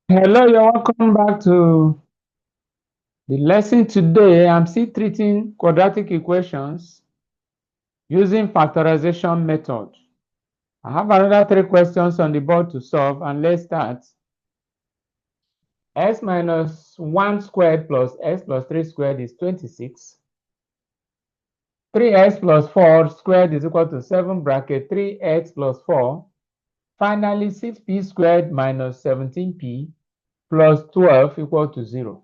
Hello, you're welcome back to the lesson today. I'm still treating quadratic equations using factorization method. I have another 3 questions on the board to solve, and let's start. X minus 1 squared plus x plus 3 squared is 26. 3x plus 4 squared is equal to 7 bracket 3x plus 4. Finally, 6p squared minus 17p plus 12 equal to 0.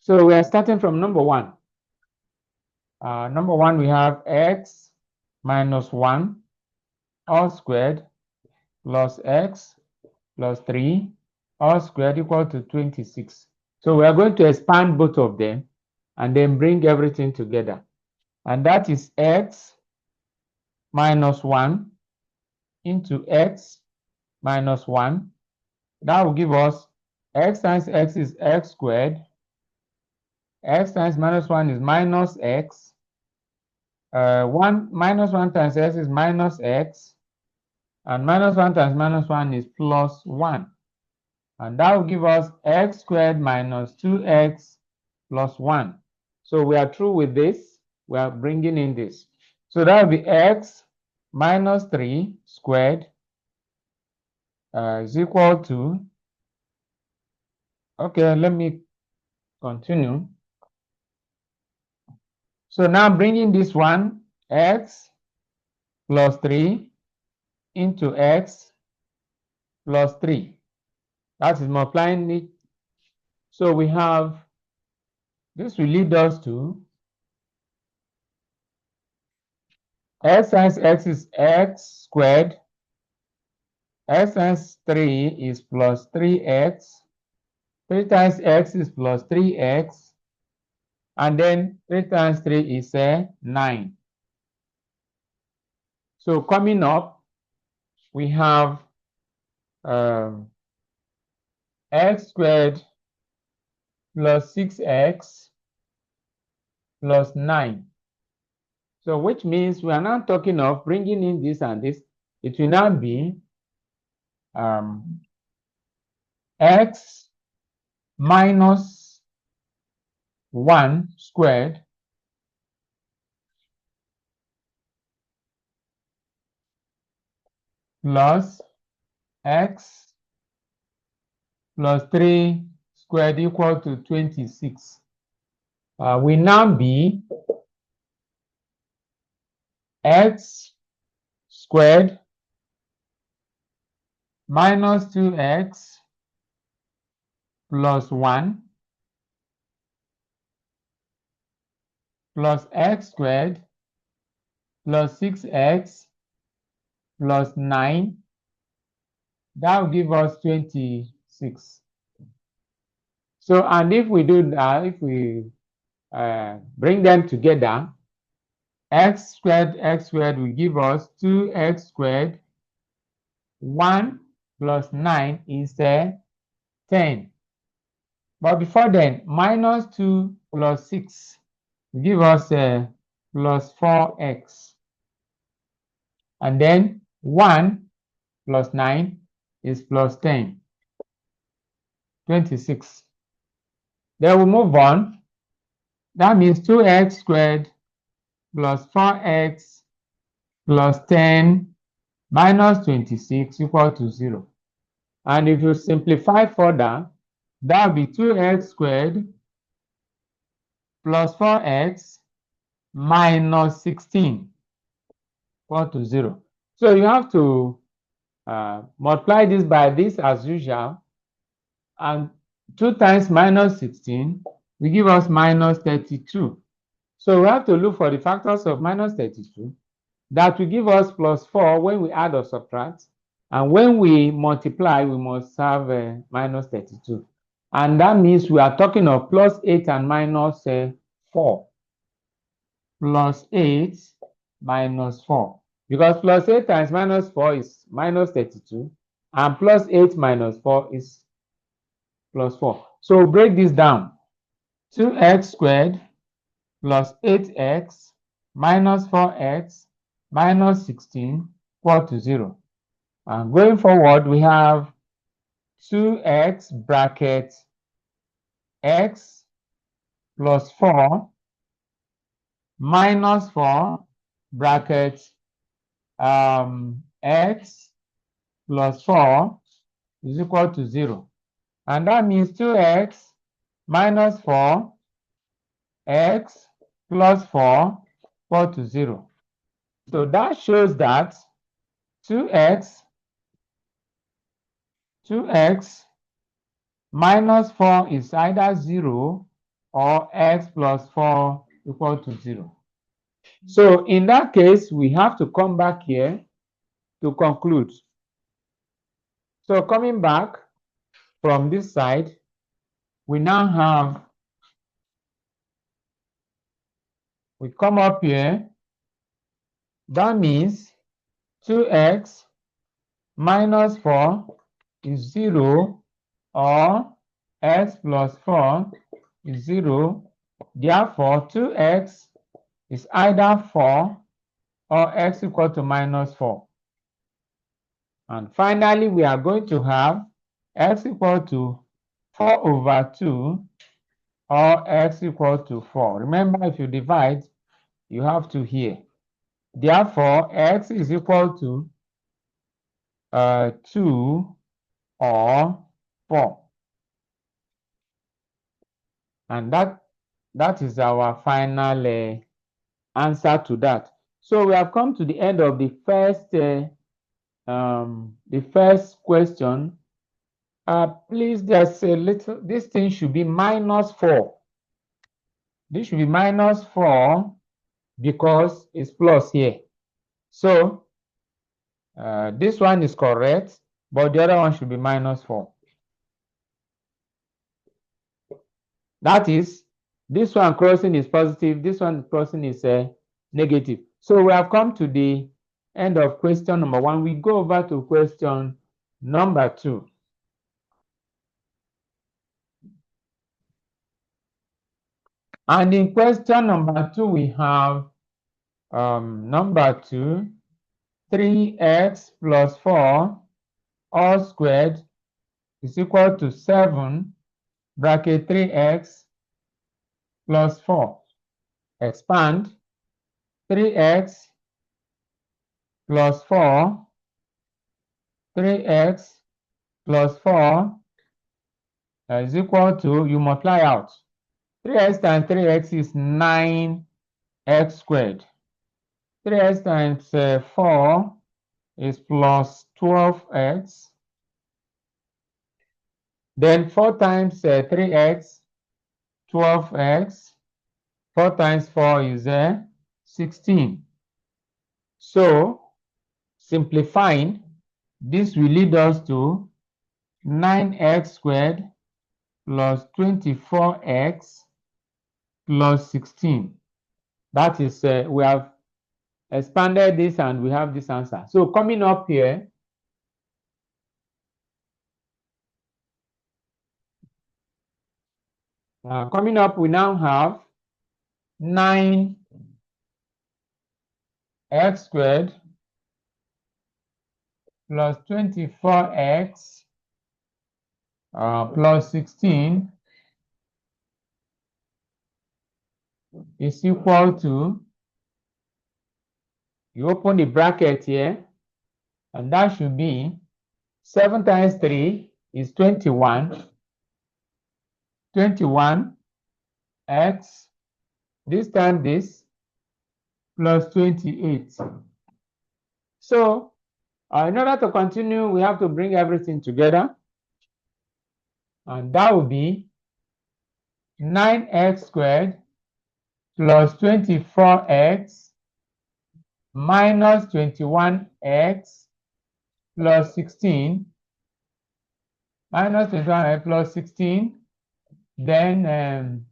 So we are starting from number 1. Number 1, we have x minus 1 all squared plus x plus 3 all squared equal to 26. So we are going to expand both of them and then bring everything together. And that is x minus 1 into x minus 1. That will give us x times x is x squared. X times minus 1 is minus x. 1 minus 1 times x is minus x. And minus 1 times minus 1 is plus 1. And that will give us x squared minus 2x plus 1. So we are through with this. We are bringing in this. So that will be x minus 3 squared is equal to, okay, let me continue. So now bringing this one, x plus 3 into x plus 3. That is multiplying it. So we have, this will lead us to x times x is x squared. X times 3 is plus 3x. 3 times x is plus 3x. And then 3 times 3 is 9. So coming up, we have x squared plus 6x plus 9. So which means we are now talking of bringing in this and this. It will now be x minus 1 squared plus x plus 3 squared equal to 26. Will now be x squared minus 2x plus 1 plus x squared plus 6x plus 9. That will give us 26. So, and if we do that, if we bring them together, x squared will give us 2x squared. 1 plus 9 is 10. But before then, minus 2 plus 6 will give us plus 4x. And then 1 plus 9 is plus 10. 26. Then we move on. That means 2x squared plus 4x plus 10 minus 26 equal to 0. And if you simplify further, that will be 2x squared plus 4x minus 16 equal to 0. So you have to multiply this by this as usual. And 2 times minus 16 will give us minus 32. So we have to look for the factors of minus 32. That will give us plus 4 when we add or subtract. And when we multiply, we must have minus 32. And that means we are talking of plus 8 and minus 4. Plus 8 minus 4. Because plus 8 times minus 4 is minus 32. And plus 8 minus 4 is plus 4. So we'll break this down. 2x squared plus 8x minus 4x minus 16 equal to 0. And going forward, we have 2x bracket x plus 4 minus 4 bracket x plus 4 is equal to 0. And that means 2x minus 4 x plus 4 equal to 0. So that shows that 2x minus 4 is either 0 or x plus 4 equal to 0. So in that case, we have to come back here to conclude. So coming back from this side, we now have, we come up here, that means 2x minus 4 is 0 or x plus 4 is 0. Therefore, 2x is either 4 or x equal to minus 4. And finally, we are going to have x equal to 4 over 2 or x equal to 4. Remember, if you divide, you have to here. Therefore, x is equal to 2 or 4. And that is our final answer to that. So we have come to the end of the first question. Please, there's a little, this thing should be minus 4. This should be minus 4 because it's plus here. So this one is correct, but the other one should be minus 4. That is, this one crossing is positive, this one crossing is negative. So we have come to the end of question number 1. We go over to question number 2. And in question number 2, we have number 2, 3x plus 4 all squared is equal to 7 bracket 3x plus 4. Expand 3x plus 4, 3x plus 4 is equal to, you multiply out. 3x times 3x is 9x squared. 3x times 4 is plus 12x. Then 4 times 3x, 12x. 4 times 4 is 16. So, simplifying, this will lead us to 9x squared plus 24x plus 16. That is, we have expanded this and we have this answer. So coming up here, we now have 9x squared plus 24x plus 16 is equal to, you open the bracket here, and that should be 7 times 3 is 21. 21x, this time this, plus 28. So, in order to continue, we have to bring everything together. And that will be 9x squared plus 24x minus 21x plus 16 minus 21x plus 16, then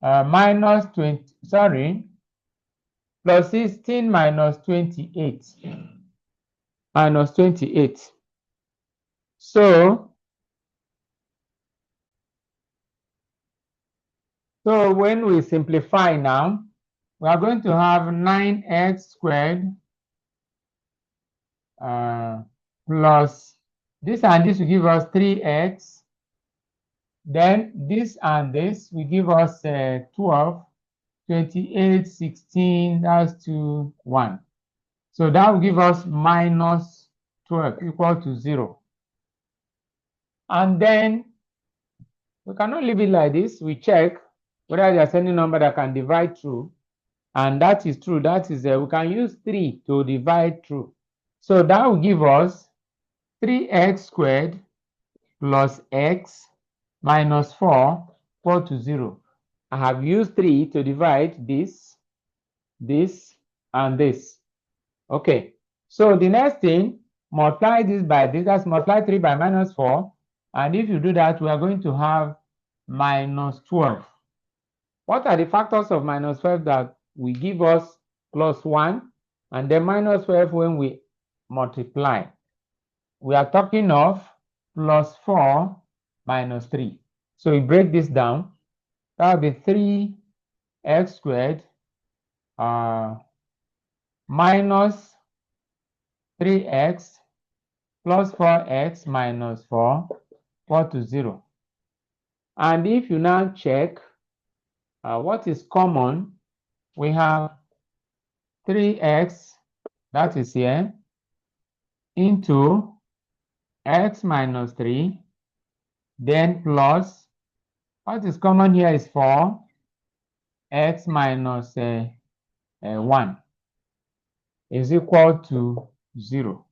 minus 20, sorry, plus 16 minus 28 minus 28. So when we simplify now, we are going to have 9x squared plus this and this will give us 3x. Then this and this will give us 12, 28, 16, that's 2, 1. So that will give us minus 12 equal to 0. And then we cannot leave it like this. We check whether there's any number that can divide through. And that is true. That is, we can use 3 to divide through. So that will give us 3x squared plus x minus 4 equal to 0. I have used 3 to divide this, this, and this. Okay. So the next thing, multiply this by this. That's multiply 3 by minus 4. And if you do that, we are going to have minus 12. What are the factors of minus 12 that will give us plus 1 and then minus 12 when we multiply? We are talking of plus 4 minus 3. So we break this down. That will be 3x squared minus 3x plus 4x minus 4 equal to 0. And if you now check what is common, we have 3x, that is here, into x minus 3, then plus, what is common here is 4, x minus 1 is equal to 0.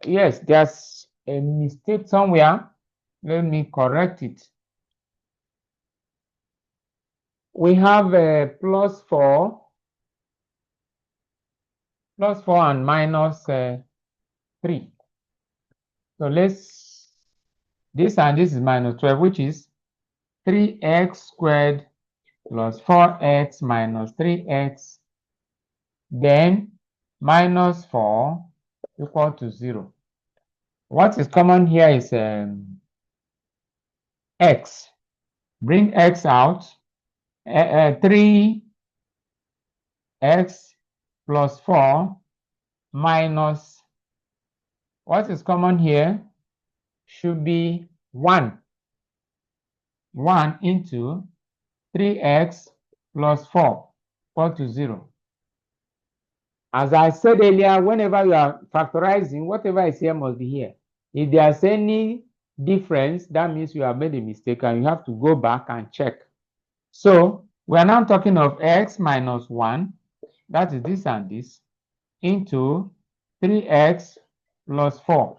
Yes, there's a mistake somewhere. Let me correct it. We have plus 4 and minus 3. So this and this is minus 12, which is 3x squared plus 4x minus 3x, then minus 4 equal to 0. What is common here is x. Bring x out. 3x plus 4 minus, what is common here should be 1. 1 into 3x plus 4 equal to 0. As I said earlier, whenever you are factorizing, whatever is here must be here. If there's any difference, that means you have made a mistake and you have to go back and check. So we are now talking of x minus 1, that is this and this, into 3x plus 4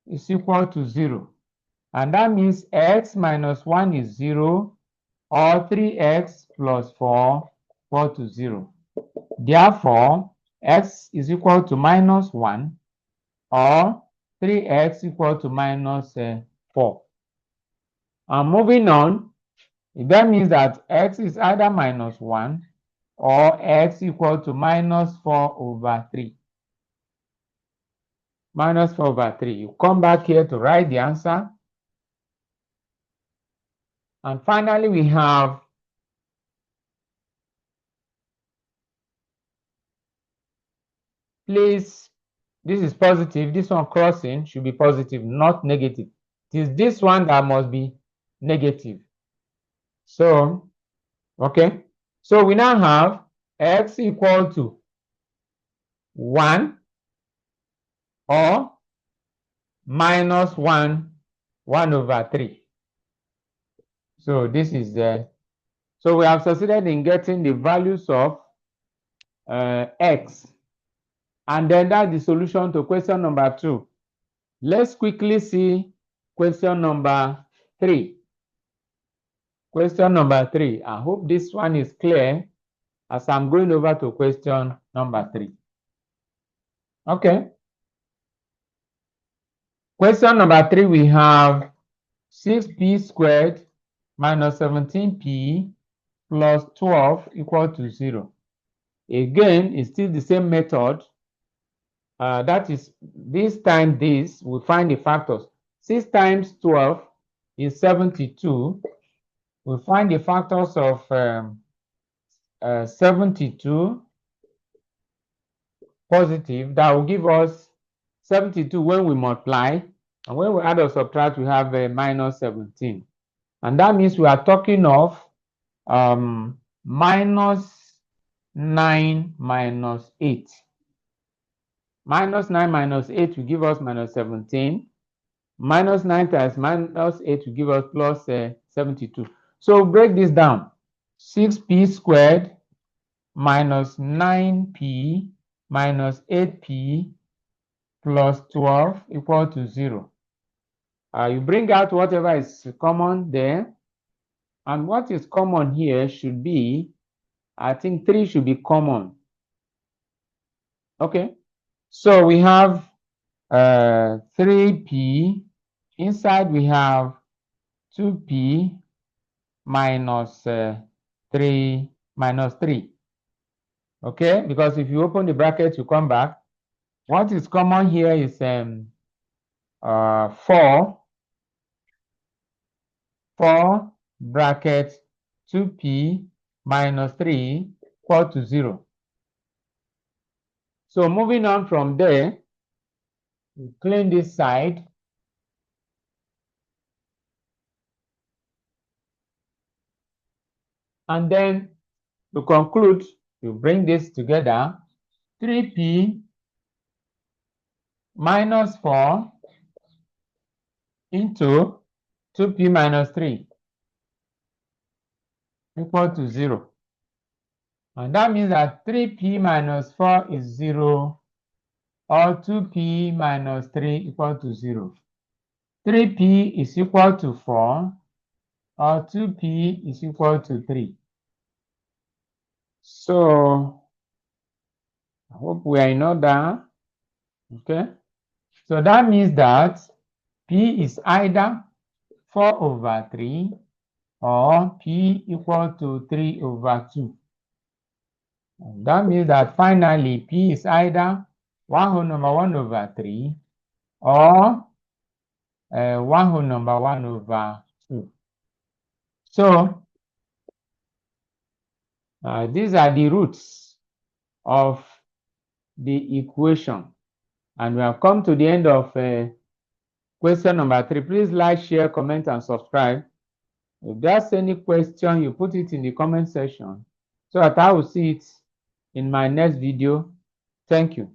is equal to 0. And that means x minus 1 is 0, or 3x plus 4 equal to 0. Therefore, x is equal to minus 1, or 3x equal to minus 4. And moving on, that means that x is either minus 1 or x equal to minus 4 over 3. Minus 4 over 3. You come back here to write the answer. And finally, we have please, this is positive. This one crossing should be positive, not negative. It is this one that must be negative. So, okay. So we now have x equal to 1 or minus 1 over 3. So this is so we have succeeded in getting the values of x. And then that's the solution to question number 2. Let's quickly see question number 3. Question number 3. I hope this one is clear as I'm going over to question number 3. Okay. Question number 3, we have 6p squared minus 17p plus 12 equal to 0. Again, it's still the same method. That is, this time this, we find the factors. 6 times 12 is 72. we find the factors of 72 positive. That will give us 72 when we multiply, and when we add or subtract, we have minus 17. And that means we are talking of minus 9 minus 8. Minus 9 minus 8 will give us minus 17. Minus 9 times minus 8 will give us plus 72. So break this down. 6p squared minus 9p minus 8p plus 12 equal to 0. You bring out whatever is common there. And what is common here should be, I think 3 should be common. Okay. So we have 3p. Inside we have 2p minus 3 minus 3. Okay, because if you open the bracket, you come back. What is common here is 4 bracket 2p minus 3 equal to 0. So moving on from there, we clean this side. And then to conclude, you bring this together. 3p minus 4 into 2p minus 3 equal to 0. And that means that 3p minus 4 is 0, or 2p minus 3 equal to 0. 3p is equal to 4, or 2p is equal to 3. So I hope we are in order. Okay. So that means that p is either 4 over 3 or p equal to 3 over 2. And that means that finally p is either 1 whole number 1 over 3 or 1 whole number 1 over 2. So these are the roots of the equation. And we have come to the end of question number 3. Please like, share, comment, and subscribe. If there's any question, you put it in the comment section so that I will see it in my next video. Thank you.